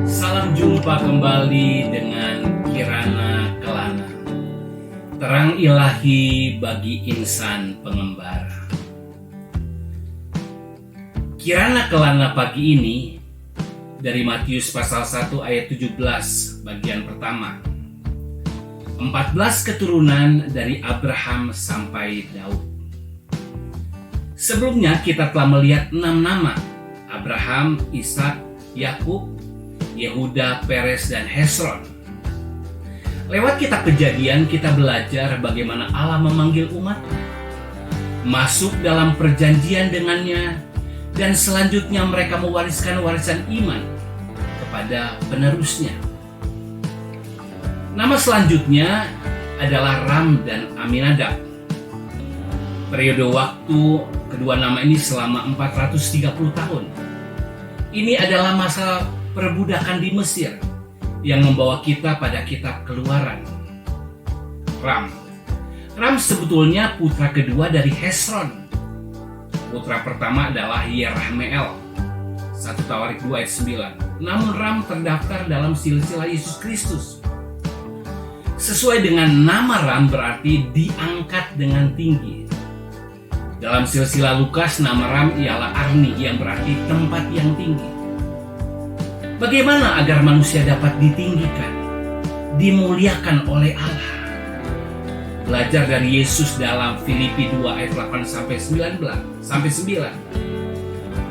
Salam jumpa kembali dengan Kirana Kelana, terang ilahi bagi insan pengembara. Kirana Kelana pagi ini dari Matius pasal 1 ayat 17 bagian pertama. 14 keturunan dari Abraham sampai Daud. Sebelumnya kita telah melihat 6 nama: Abraham, Ishak, Yakub, Yehuda, Peres, dan Hesron. Lewat kitab Kejadian kita belajar bagaimana Allah memanggil umat masuk dalam perjanjian dengannya, dan selanjutnya mereka mewariskan warisan iman kepada penerusnya. Nama selanjutnya adalah Ram dan Aminadab. Periode waktu kedua nama ini selama 430 tahun. Ini adalah masa perbudakan di Mesir yang membawa kita pada kitab Keluaran. Ram sebetulnya putra kedua dari Hesron. Putra pertama adalah Yerahmeel, 1 Tawarik 2 ayat 9. Namun Ram terdaftar dalam silsilah Yesus Kristus. Sesuai dengan nama Ram berarti diangkat dengan tinggi. Dalam silsilah Lukas, nama Ram ialah Arni yang berarti tempat yang tinggi. Bagaimana agar manusia dapat ditinggikan, dimuliakan oleh Allah? Belajar dari Yesus dalam Filipi 2 ayat 8 sampai 9.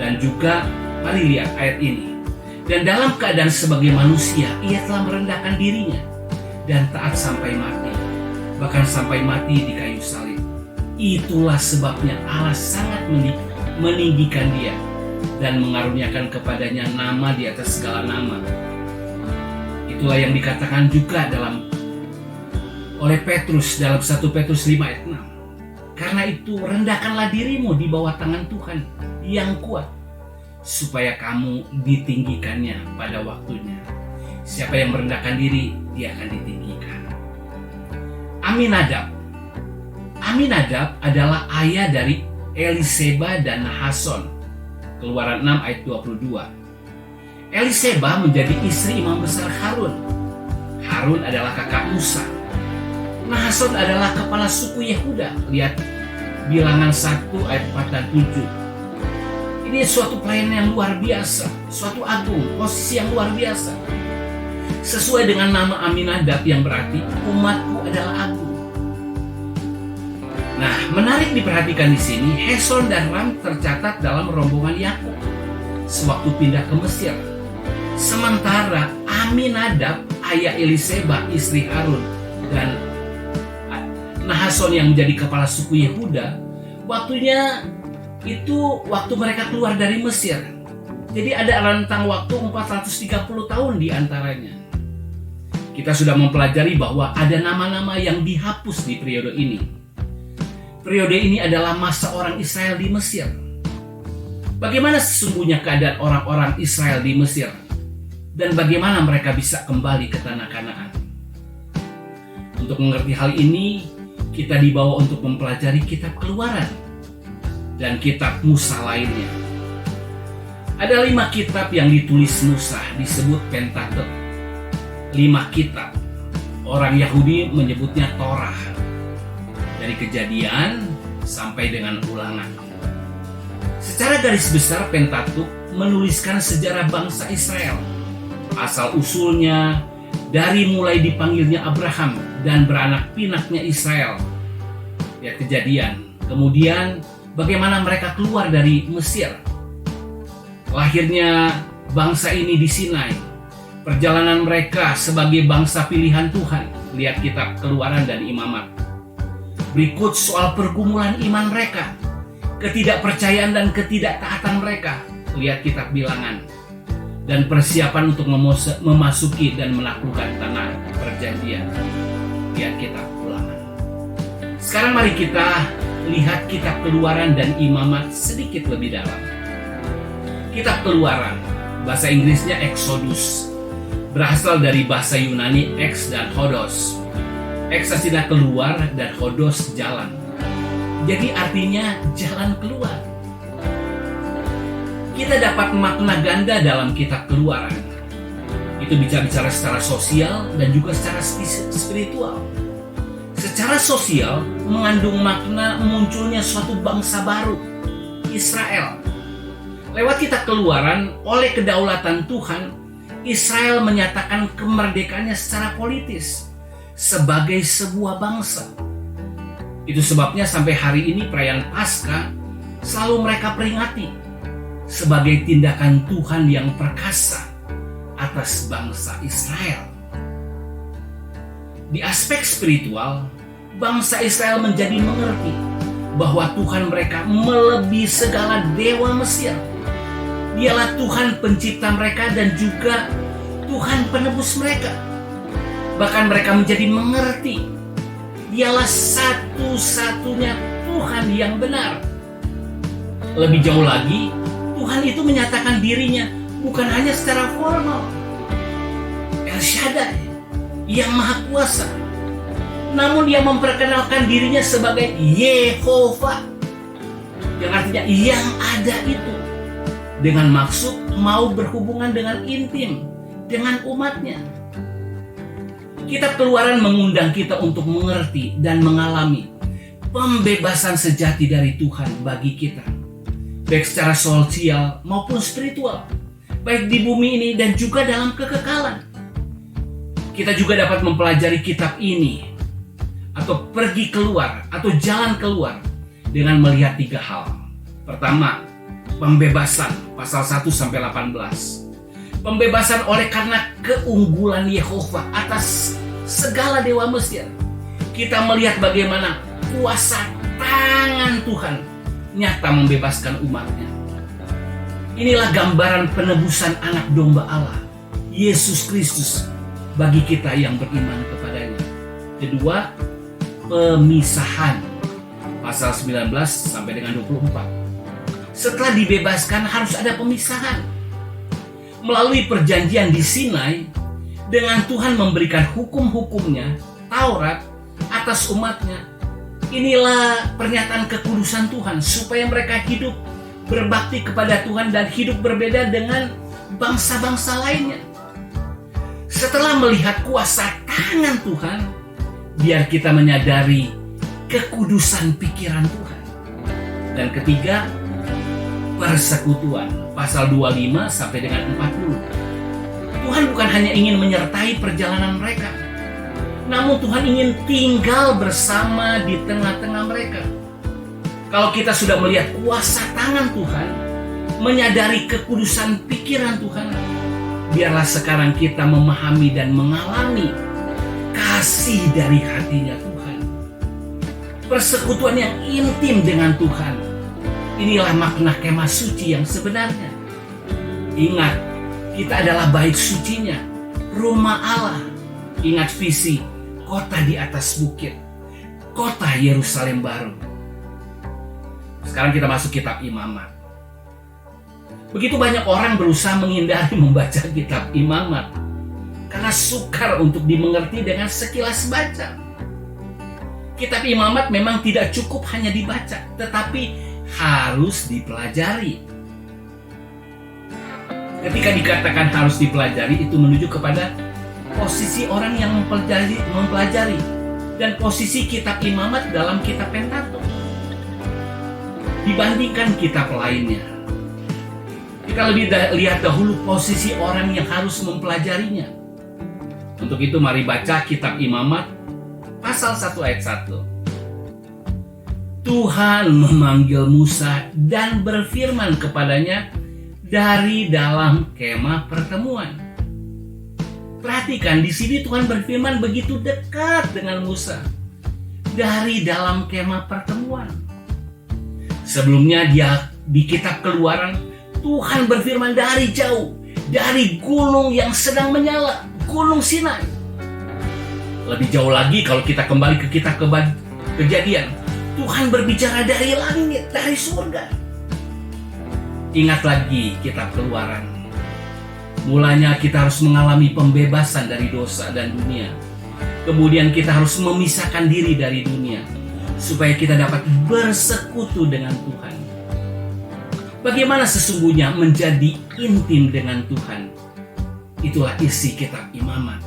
Dan juga mari lihat ayat ini. Dan dalam keadaan sebagai manusia, ia telah merendahkan dirinya dan taat sampai mati, bahkan sampai mati di kayu salib. Itulah sebabnya Allah sangat meninggikan dia dan mengaruniakan kepadanya nama di atas segala nama. Itulah yang dikatakan juga oleh Petrus dalam 1 Petrus 5 ayat 6. Karena itu rendahkanlah dirimu di bawah tangan Tuhan yang kuat, supaya kamu ditinggikannya pada waktunya. Siapa yang merendahkan diri, dia akan ditinggikan. Aminadab adalah ayah dari Eliseba dan Nahason. Keluaran 6 ayat 22. Eliseba menjadi istri imam besar Harun. Harun adalah kakak Musa. Nahason adalah kepala suku Yehuda. Lihat Bilangan 1 ayat 4 dan 7. Ini suatu pelayanan yang luar biasa, suatu agung, posisi yang luar biasa. Sesuai dengan nama Aminadab yang berarti umatku adalah agung. Nah, menarik diperhatikan di sini, Hesron dan Ram tercatat dalam rombongan Yakub sewaktu pindah ke Mesir. Sementara Aminadab, ayah Eliseba, istri Harun, dan Nahason yang menjadi kepala suku Yehuda, waktunya itu waktu mereka keluar dari Mesir. Jadi ada rentang waktu 430 tahun di antaranya. Kita sudah mempelajari bahwa ada nama-nama yang dihapus di periode ini. Periode ini adalah masa orang Israel di Mesir. Bagaimana sesungguhnya keadaan orang-orang Israel di Mesir? Dan bagaimana mereka bisa kembali ke tanah Kanaan? Untuk mengerti hal ini, kita dibawa untuk mempelajari kitab Keluaran dan kitab Musa lainnya. Ada 5 kitab yang ditulis Musa, disebut Pentateuk. 5 kitab. Orang Yahudi menyebutnya Torah. Dari Kejadian sampai dengan Ulangan. Secara garis besar, Pentateuk menuliskan sejarah bangsa Israel, asal-usulnya, dari mulai dipanggilnya Abraham dan beranak pinaknya Israel. Ya, Kejadian. Kemudian bagaimana mereka keluar dari Mesir. Lahirnya bangsa ini di Sinai. Perjalanan mereka sebagai bangsa pilihan Tuhan. Lihat kitab Keluaran dan Imamat. Berikut soal pergumulan iman mereka, ketidakpercayaan dan ketidaktaatan mereka. Lihat kitab Bilangan. Dan persiapan untuk memasuki dan menaklukkan tanah perjanjian. Lihat kitab Ulangan. Sekarang mari kita lihat kitab Keluaran dan Imamat sedikit lebih dalam. Kitab Keluaran, bahasa Inggrisnya Exodus, berasal dari bahasa Yunani ex dan hodos. Ex artinya keluar dan hodos jalan. Jadi artinya jalan keluar. Kita dapat makna ganda dalam kitab Keluaran. Itu bicara secara sosial dan juga secara spiritual. Secara sosial mengandung makna munculnya suatu bangsa baru, Israel. Lewat kitab Keluaran, oleh kedaulatan Tuhan, Israel menyatakan kemerdekaannya secara politis sebagai sebuah bangsa. Itu sebabnya sampai hari ini perayaan Paskah selalu mereka peringati sebagai tindakan Tuhan yang perkasa atas bangsa Israel. Di aspek spiritual, bangsa Israel menjadi mengerti bahwa Tuhan mereka melebihi segala dewa Mesir. Dialah Tuhan pencipta mereka dan juga Tuhan penebus mereka. Bahkan mereka menjadi mengerti Dialah satu-satunya Tuhan yang benar. Lebih jauh lagi, Tuhan itu menyatakan dirinya bukan hanya secara formal, El Shaddai, yang Maha Kuasa, namun Dia memperkenalkan dirinya sebagai Yehovah, yang artinya yang ada itu, dengan maksud mau berhubungan dengan intim dengan umatnya. Kitab Keluaran mengundang kita untuk mengerti dan mengalami pembebasan sejati dari Tuhan bagi kita, baik secara sosial maupun spiritual, baik di bumi ini dan juga dalam kekekalan. Kita juga dapat mempelajari kitab ini atau pergi keluar atau jalan keluar dengan melihat 3 hal. Pertama, pembebasan pasal 1-18. Pembebasan oleh karena keunggulan Yehovah atas segala dewa Mesir. Kita melihat bagaimana kuasa tangan Tuhan nyata membebaskan umatnya. Inilah gambaran penebusan anak domba Allah, Yesus Kristus, bagi kita yang beriman kepadanya. Kedua, pemisahan pasal 19 sampai dengan 24. Setelah dibebaskan harus ada pemisahan. Melalui perjanjian di Sinai, dengan Tuhan memberikan hukum-hukumnya, Taurat, atas umatnya. Inilah pernyataan kekudusan Tuhan supaya mereka hidup berbakti kepada Tuhan dan hidup berbeda dengan bangsa-bangsa lainnya. Setelah melihat kuasa tangan Tuhan, biar kita menyadari kekudusan pikiran Tuhan. Dan ketiga, persekutuan pasal 25 sampai dengan 40. Tuhan bukan hanya ingin menyertai perjalanan mereka, namun Tuhan ingin tinggal bersama di tengah-tengah mereka. Kalau kita sudah melihat kuasa tangan Tuhan, menyadari kekudusan pikiran Tuhan, biarlah sekarang kita memahami dan mengalami kasih dari hatinya Tuhan. Persekutuan yang intim dengan Tuhan. Inilah makna kemah suci yang sebenarnya. Ingat, kita adalah bait sucinya, rumah Allah. Ingat visi, kota di atas bukit, kota Yerusalem baru. Sekarang kita masuk kitab Imamat. Begitu banyak orang berusaha menghindari membaca kitab Imamat karena sukar untuk dimengerti dengan sekilas baca. Kitab Imamat memang tidak cukup hanya dibaca, tetapi harus dipelajari. Ketika dikatakan harus dipelajari, itu menuju kepada posisi orang yang mempelajari dan posisi kitab Imamat dalam kitab Pentatuk dibandingkan kitab lainnya. Kita lebih lihat dahulu posisi orang yang harus mempelajarinya. Untuk itu mari baca kitab Imamat pasal 1 ayat 1. Tuhan memanggil Musa dan berfirman kepadanya dari dalam kemah pertemuan. Perhatikan, di sini Tuhan berfirman begitu dekat dengan Musa dari dalam kemah pertemuan. Sebelumnya di kitab Keluaran, Tuhan berfirman dari jauh, dari gunung yang sedang menyala, Gunung Sinai. Lebih jauh lagi kalau kita kembali ke kitab Kejadian, Tuhan berbicara dari langit, dari surga. Ingat lagi kitab Keluaran. Mulanya kita harus mengalami pembebasan dari dosa dan dunia. Kemudian kita harus memisahkan diri dari dunia, supaya kita dapat bersekutu dengan Tuhan. Bagaimana sesungguhnya menjadi intim dengan Tuhan? Itulah isi kitab Imamat.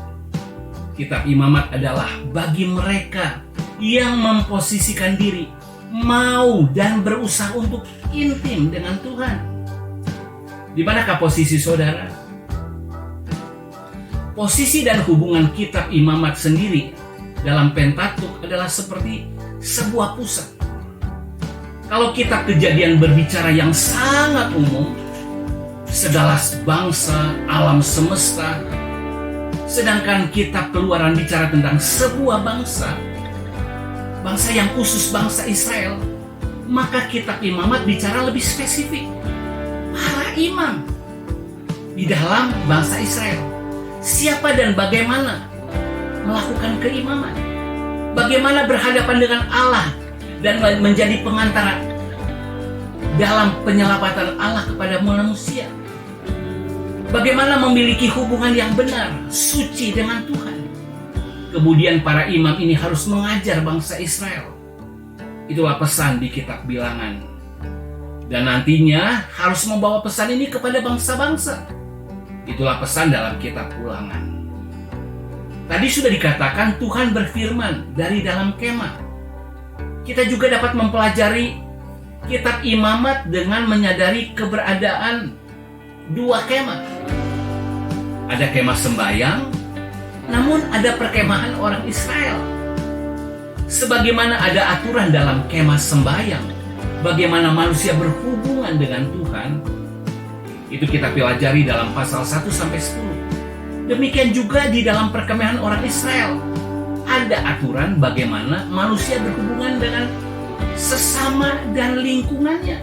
Kitab Imamat adalah bagi mereka yang memposisikan diri, mau dan berusaha untuk intim dengan Tuhan. Di manakah posisi saudara? Posisi dan hubungan kitab Imamat sendiri dalam Pentatuk adalah seperti sebuah pusat. Kalau kitab Kejadian berbicara yang sangat umum, segala bangsa, alam semesta, sedangkan kitab Keluaran bicara tentang sebuah bangsa, bangsa yang khusus, bangsa Israel, maka kitab Imamat bicara lebih spesifik. Para imam di dalam bangsa Israel, siapa dan bagaimana melakukan keimaman, bagaimana berhadapan dengan Allah dan menjadi pengantara dalam penyelamatan Allah kepada manusia, bagaimana memiliki hubungan yang benar, suci dengan Tuhan. Kemudian para imam ini harus mengajar bangsa Israel. Itulah pesan di kitab Bilangan. Dan nantinya harus membawa pesan ini kepada bangsa-bangsa. Itulah pesan dalam kitab Ulangan. Tadi sudah dikatakan Tuhan berfirman dari dalam kemah. Kita juga dapat mempelajari kitab Imamat dengan menyadari keberadaan dua kemah. Ada kemah sembayang, namun ada perkemahan orang Israel. Sebagaimana ada aturan dalam kemah sembayang, bagaimana manusia berhubungan dengan Tuhan, itu kita pelajari dalam pasal 1-10. Demikian juga di dalam perkemahan orang Israel, ada aturan bagaimana manusia berhubungan dengan sesama dan lingkungannya.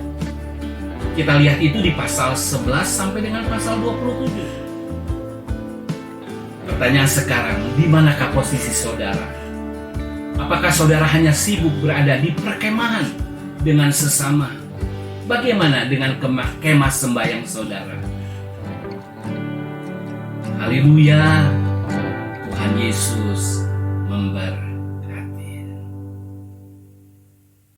Kita lihat itu di pasal 11 sampai dengan pasal 27. Pertanyaan sekarang, di manakah posisi saudara? Apakah saudara hanya sibuk berada di perkemahan dengan sesama? Bagaimana dengan kemah sembahyang saudara? Haleluya, Tuhan Yesus memberkati.